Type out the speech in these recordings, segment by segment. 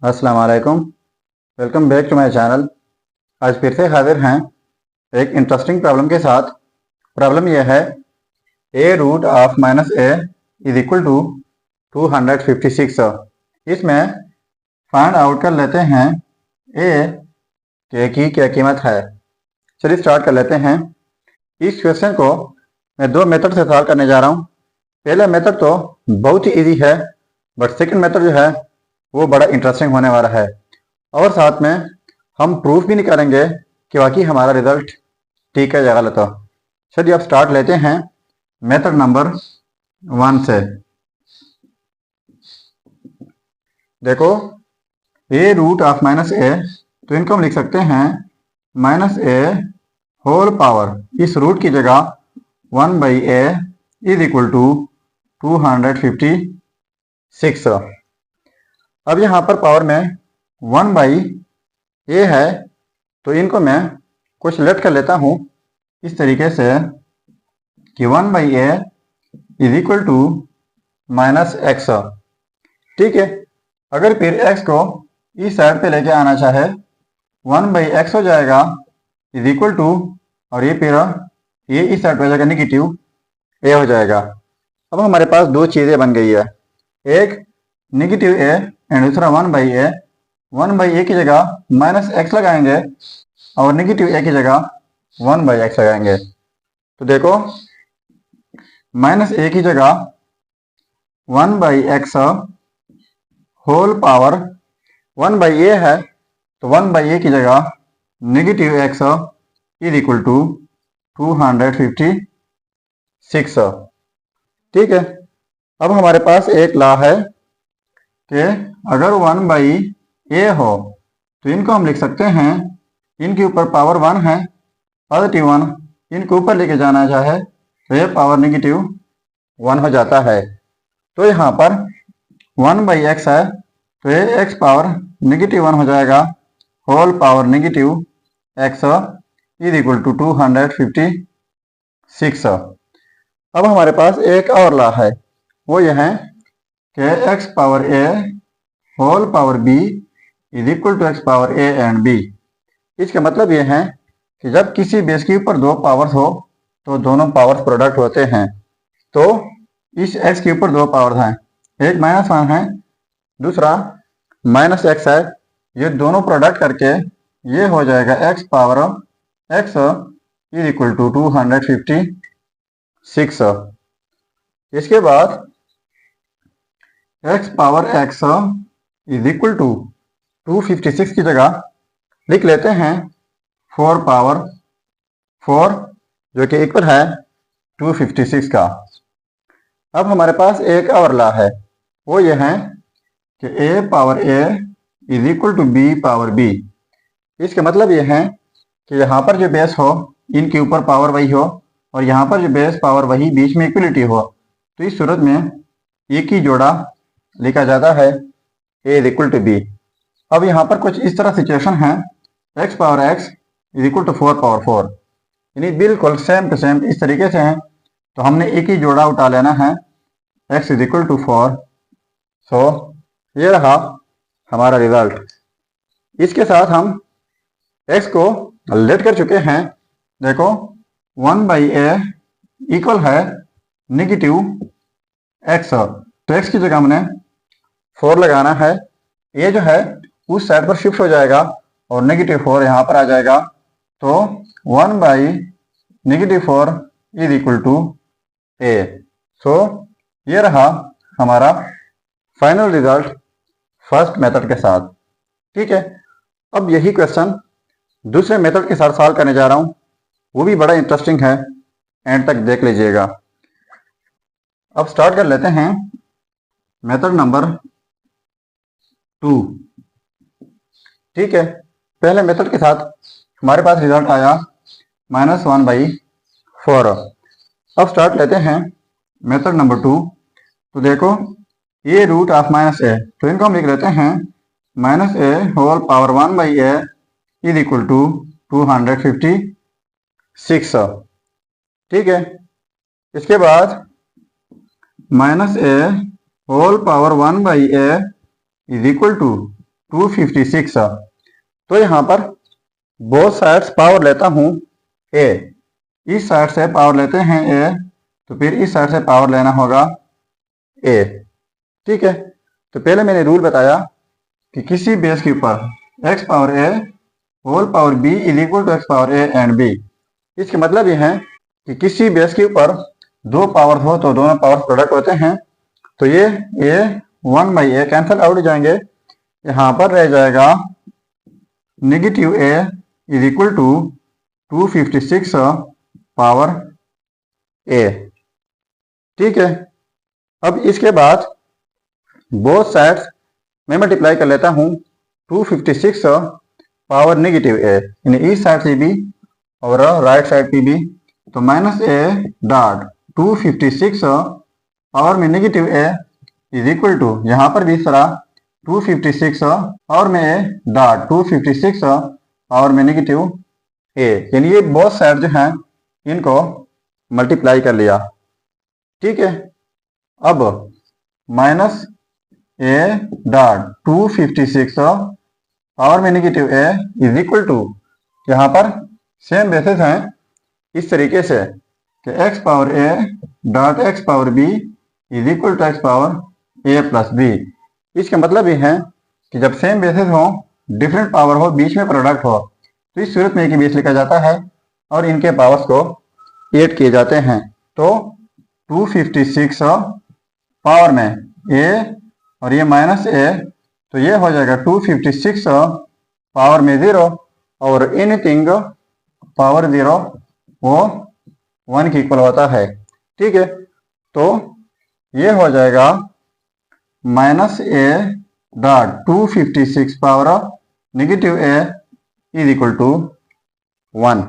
अस्सलाम वालेकुम। Welcome back to my channel. आज फिर से हाजिर हैं एक इंटरेस्टिंग प्रॉब्लम के साथ। प्रॉब्लम यह है a root of minus a is equal to 256। इसमें फाइंड आउट कर लेते हैं ए के की क्या कीमत है। चलिए स्टार्ट कर लेते हैं। इस क्वेश्चन को मैं दो मेथड से सॉल्व करने जा रहा हूँ। पहला मेथड तो बहुत ही इजी है, बट सेकंड मेथड जो है वो बड़ा इंटरेस्टिंग होने वाला है। और साथ में हम प्रूफ भी निकालेंगे कि वाकई हमारा रिजल्ट ठीक है या गलत हो। चलिए अब स्टार्ट लेते हैं मेथड नंबर 1 से। देखो ए रूट ऑफ माइनस ए, तो इनको हम लिख सकते हैं माइनस ए होल पावर। इस रूट की जगह 1/a इज इक्वल टू 256। अब यहाँ पर पावर में 1/a है, तो इनको मैं कुछ लेट कर लेता हूँ इस तरीके से कि 1/a is equal to minus x. ठीक है, अगर फिर x को इस साइड पे लेके आना चाहे 1/x हो जाएगा इज इक्वल टू, और ये फिर ये इस साइड पे जाएगा नेगेटिव a हो जाएगा। अब हमारे पास दो चीज़ें बन गई है, एक नेगेटिव a एंड दूसरा 1/a। 1/a की जगह माइनस एक्स लगाएंगे और नेगेटिव a की जगह 1/x लगाएंगे। तो देखो माइनस a की जगह 1/x होल पावर 1/a है, तो 1/a की जगह negative x is equal to 256। ठीक है, अब हमारे पास एक लॉ है कि अगर 1/a हो तो इनको हम लिख सकते हैं, इनके ऊपर पावर 1 है, पॉजिटिव 1, इनको ऊपर लेके जाना चाहे तो ये पावर नेगेटिव 1 हो जाता है। तो यहाँ पर 1/x है, तो ये x पावर नेगेटिव 1 हो जाएगा, whole power negative x is equal to 256। अब हमारे पास एक और लॉ है, वो यह है कि x power a whole power b is equal to x power a and b। इसका मतलब यह है कि जब किसी बेस के ऊपर दो पावर्स हो तो दोनों पावर्स प्रोडक्ट होते हैं। तो इस x के ऊपर दो पावर्स हैं, एक -1 है, दूसरा -x है। ये दोनों प्रोडक्ट करके ये हो जाएगा x power x is equal to 256। इसके बाद x power x is equal to 256 की जगह लिख लेते हैं 4 पावर 4, जो कि इक्वल है 256 का। अब हमारे पास एक और लॉ है, वो ये है कि a power a is equal to b power b। इसका मतलब ये है कि यहाँ पर जो बेस हो इनके ऊपर पावर वही हो, और यहाँ पर जो बेस पावर वही, बीच में इक्वलिटी हो। तो इस सूरत में एक ही जोड़ा लिखा जाता है a is equal to b। अब यहाँ पर कुछ इस तरह सिचुएशन है, x power x is equal to 4 power 4, यानी बिल्कुल सेम टू सेम इस तरीके से हैं। तो हमने एक ही जोड़ा उठा लेना है, x इज इक्वल टू 4। सो ये रहा हमारा रिजल्ट। इसके साथ हम x को लेट कर चुके हैं। देखो 1/a इक्वल है नेगेटिव x, तो x की जगह हमने 4 लगाना है। ये जो है उस साइड पर शिफ्ट हो जाएगा और नेगेटिव 4 यहाँ पर आ जाएगा। तो 1/-4 इज इक्वल टू a। सो ये रहा हमारा फाइनल रिजल्ट फर्स्ट मेथड के साथ। ठीक है, अब यही क्वेश्चन दूसरे मेथड के साथ सॉल्व करने जा रहा हूँ, वो भी बड़ा इंटरेस्टिंग है, एंड तक देख लीजिएगा। अब स्टार्ट कर लेते हैं मेथड नंबर 2। ठीक है, पहले मेथड के साथ हमारे पास रिजल्ट आया -1/4। अब स्टार्ट लेते हैं मेथड नंबर 2। तो देखो ये रूट ऑफ -a, तो इनको हम लिख लेते हैं -a whole power 1/a is equal to 256। ठीक है, इसके बाद -a whole power 1/a is equal to 256। तो यहाँ पर बोथ साइड्स पावर लेता हूँ ए, इस साइड से पावर लेते हैं ए, तो फिर इस साइड से पावर लेना होगा ए। ठीक है, तो पहले मैंने रूल बताया कि किसी बेस के ऊपर x power a whole power b is equal to x power a and b. इसके मतलब यह है कि किसी बेस के ऊपर दो पावर हो तो दोनों पावर प्रोडक्ट होते हैं। तो ये a 1 by a cancel out हो जाएंगे, यहाँ पर रह जाएगा negative a is equal to 256 power a. ठीक है, अब इसके बाद बोथ साइड्स मैं मल्टीप्लाई कर लेता हूँ 256 पावर नेगेटिव ए, यानी इस साइड से भी और राइट साइड पे भी, तो माइनस ए डॉट 256 पावर में negative a is equal to, यहाँ पर भी इस तरह 256 पावर में ए डॉट 256 पावर में नेगेटिव ए, यानी ये बोथ साइड जो हैं इनको मल्टीप्लाई कर लिया। ठीक है, अब माइनस ए डॉट 256 पावर में negative a is equal to, यहाँ पर सेम बेसिस हैं इस तरीके से कि x power a dot x power b is equal to x power a plus b. इसका मतलब ये है कि जब सेम बेसिस हो, डिफरेंट पावर हो, बीच में प्रोडक्ट हो, तो इस सूरत में एक बेस लिखा जाता है और इनके पावर्स को ऐड किए जाते हैं। तो 256 पावर में ए और ये माइनस ए, तो ये हो जाएगा 256 पावर में 0 और एनीथिंग पावर 0 वो 1 के इक्वल होता है। ठीक है, तो ये हो जाएगा minus a dot 256 power negative a is equal to 1।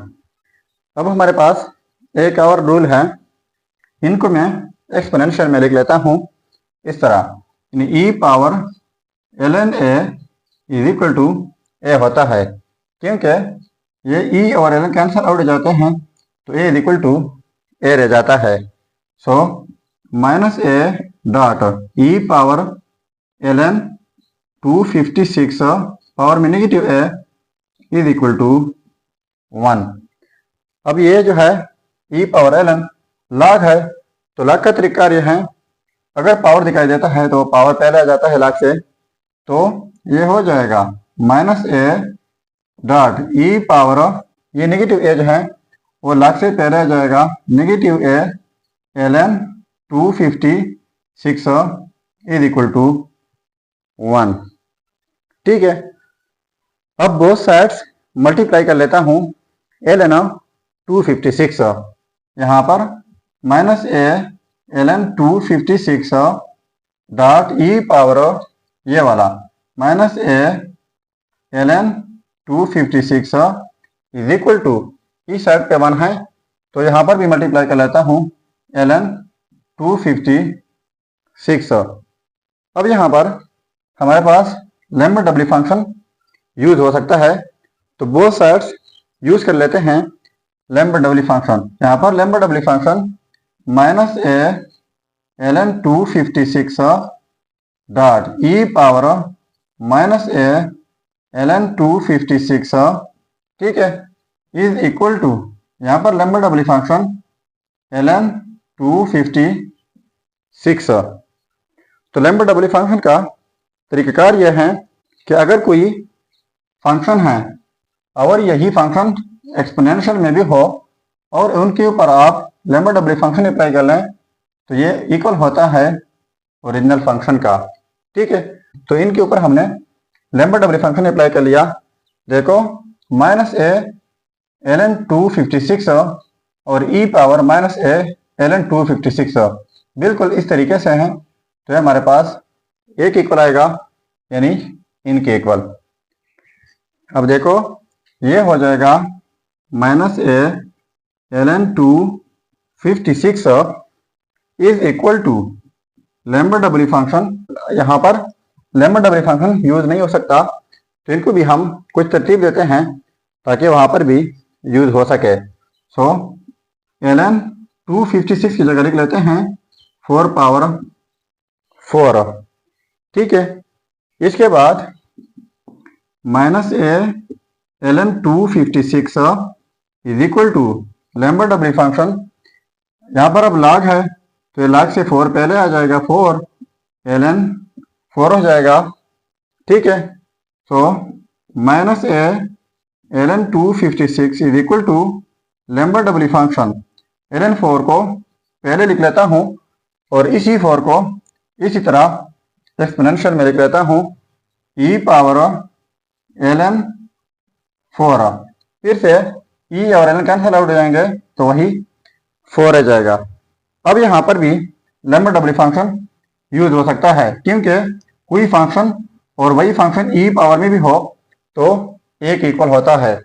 अब हमारे पास एक और रूल है, इनको मैं एक्सपोनेंशियल में लिख लेता हूँ इस तरह, e power ln a is equal to a होता है, क्योंकि ये ई और ln कैंसिल आउट हो जाते हैं, तो a is equal to a रह जाता है। So minus a dot e power ln 256 power में negative a is equal to 1। अब ये जो है ई पावर ln लॉग है, तो लॉग का तरीका ये है, अगर पावर दिखाई देता है तो पावर पहले आ जाता है लॉग से, तो ये हो जाएगा minus a dot e power, ये नेगेटिव ए जो है वो लॉग से पहले आ जाएगा, negative a ln 256 is equal to 1। ठीक है, अब बोथ साइड्स मल्टीप्लाई कर लेता हूँ ln 256, यहाँ पर minus a ln 256 dot e power ये वाला minus a ln 256 is equal to, इस साइड पे 1 है तो यहाँ पर भी मल्टीप्लाई कर लेता हूँ ln 256। अब यहाँ पर हमारे पास लैम्बडा डब्ल्यू फंक्शन यूज हो सकता है, तो बोथ साइड्स यूज कर लेते हैं लैम्बडा डब्ल्यू फंक्शन। यहाँ पर lambda W function minus a ln 256 dot e power minus a ln 256, ठीक है, इज इक्वल टू, यहाँ पर लैम्बडा डब्ल्यू फंक्शन ln 256। तो लैम्बडा डब्ल्यू फंक्शन का तरीकाकार यह है कि अगर कोई फंक्शन है और यही फंक्शन एक्सपोनेंशियल में भी हो और उनके ऊपर आप लैम्बडा डब्ल्यू फंक्शन अप्लाई कर लें, तो ये इक्वल होता है ओरिजिनल फंक्शन का। ठीक है, तो इनके ऊपर हमने लैम्बडा डब्ल्यू फंक्शन अप्लाई कर लिया। देखो माइनस ए ln 256 और ई पावर माइनस ए ln 256 बिल्कुल इस तरीके से हैं, तो हमारे पास एक इक्वल आएगा, यानी इनके इक्वल। अब देखो ये हो जाएगा minus a ln 256 is equal to lambda W function. यहाँ पर लैम्बडा डब्ल्यू फंक्शन यूज नहीं हो सकता, तो इनको भी हम कुछ तरतीब देते हैं ताकि वहाँ पर भी यूज हो सके। सो ln 256 की जगह लिख लेते हैं 4 पावर 4। ठीक है, इसके बाद minus a ln 256 is equal to Lambert double function. यहाँ पर अब log है तो ये log से 4 पहले आ जाएगा, 4 ln 4 हो जाएगा, ठीक है। तो minus a ln 256 is equal to Lambert double function. ln 4 को पहले लिख लेता हूँ और इसी 4 को इसी तरह एक्सपोनेंशियल में लिख लेता हूँ, e पावर ln 4। फिर से e और ln कैंसिल आउट हो जाएंगे तो वही 4 रह जाएगा। अब यहाँ पर भी लैम्बर्ट डबल फंक्शन यूज हो सकता है, क्योंकि कोई फंक्शन और वही फंक्शन e पावर में भी हो तो एक इक्वल होता है।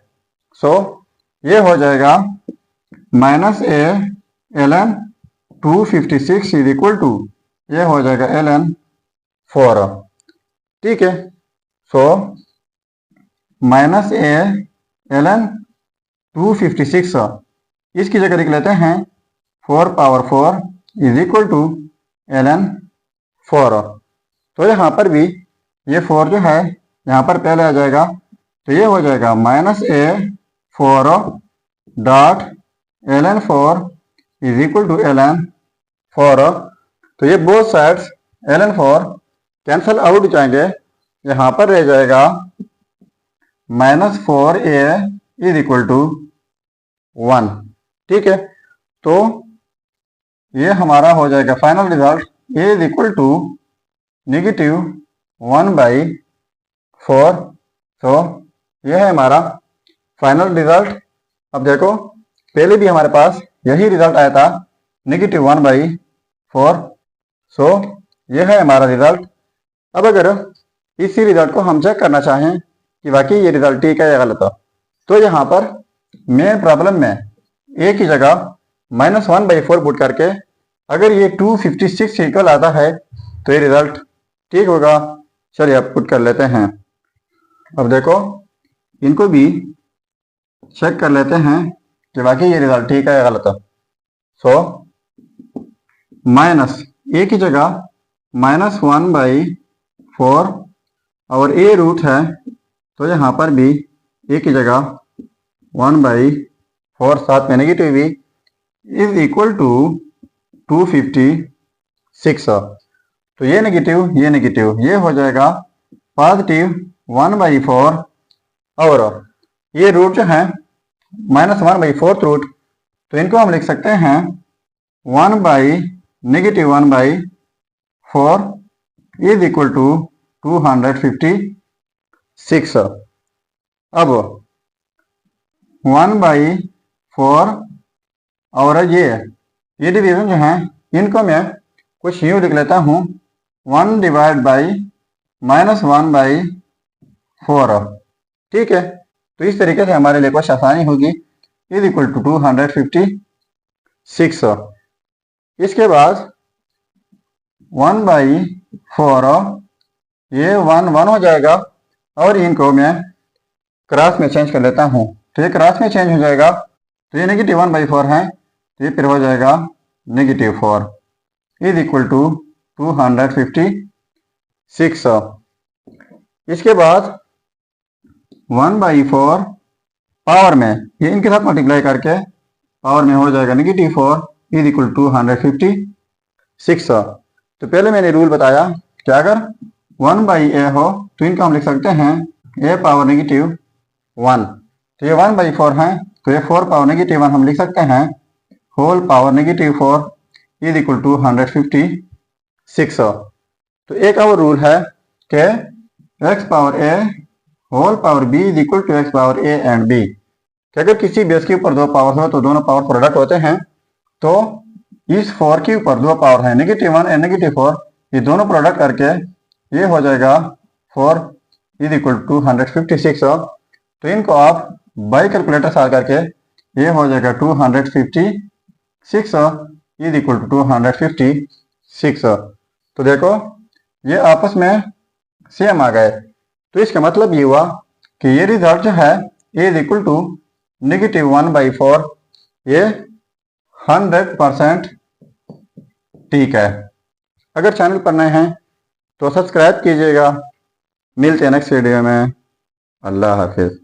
सो ये हो जाएगा minus a ln 256 is equal to, ये हो जाएगा ln 4, ठीक है। सो माइनस ए ln 256 इसकी जगह लिख लेते हैं 4 power 4 is equal to ln 4। तो यहाँ पर भी ये 4 जो है यहाँ पर पहले आ जाएगा, तो ये हो जाएगा minus a 4 dot ln 4 is equal to ln 4। तो ये both sides ln 4 cancel out जाएंगे, यहाँ पर रह जाएगा minus 4a is equal to 1, ठीक है। तो ये हमारा हो जाएगा final result a is equal to negative 1/4। तो ये है हमारा फाइनल रिजल्ट। अब देखो पहले भी हमारे पास यही रिजल्ट आया था, नेगेटिव 1/4। सो ये है हमारा रिजल्ट। अब अगर इसी रिजल्ट को हम चेक करना चाहें कि वाकई ये रिजल्ट ठीक है या गलत है, तो यहाँ पर मेन प्रॉब्लम में a की जगह -1/4 पुट करके अगर ये 256 इक्वल आता है तो ये रिजल्ट ठीक होगा। चलिए अब पुट कर लेते हैं। अब देखो इनको भी चेक कर लेते हैं कि वाकई ये रिजल्ट ठीक है या गलत है। सो माइनस ए की जगह -1/4 और ए रूट है, तो यहाँ पर भी ए की जगह 1/4 साथ में नेगेटिव भी इज इक्वल टू 256। तो ये नेगेटिव ये हो जाएगा पॉजिटिव 1/4 और ये रूट जो है -1/4 रूट, तो इनको हम लिख सकते हैं 1/-1/4 इज इक्वल टू 256। अब 1/4 और ये डिवीजन जो है इनको मैं कुछ यूँ लिख लेता हूँ 1/-1/4, ठीक है। तो इस तरीके से हमारे लिए कुछ आसानी होगी, इज इक्वल टू 256। इसके बाद 1/4 ये 1 हो जाएगा और इनको मैं क्रॉस में चेंज कर लेता हूँ, तो ये क्रॉस में चेंज हो जाएगा, तो ये नेगेटिव 1/4 है, तो ये फिर हो जाएगा -4 इज इक्वल टू 256। इसके बाद 1/4 पावर में ये इनके साथ मल्टीप्लाई करके पावर में हो जाएगा -4 इज इक्वल टू 256। तो पहले मैंने रूल बताया कि अगर 1/a हो तो इनको हम लिख सकते हैं a पावर -1। तो ये 1/4 है, तो ये 4 पावर -1 हम लिख सकते हैं, whole power -4 is equal to 256। तो एक और रूल है कि x power a whole power b is equal to x power a and b। कि अगर किसी बेस के ऊपर दो पावर हो तो दोनों पावर प्रोडक्ट होते हैं, तो इस 4 के ऊपर दो पावर है -1 एंड -4, ये दोनों प्रोडक्ट करके ये हो जाएगा 4 इज इक्वल टू 256। तो इनको आप बाई कैलकुलेटर सॉल्व करके ये हो जाएगा 256 इज इक्वल टू 256। तो देखो ये आपस में सेम आ गए, तो इसका मतलब ये हुआ कि ये रिजल्ट जो है ए इज इक्वल टू -1/4 ये 100% ठीक है। अगर चैनल पर नए हैं तो सब्सक्राइब कीजिएगा। मिलते हैं नेक्स्ट वीडियो में। अल्लाह हाफिज।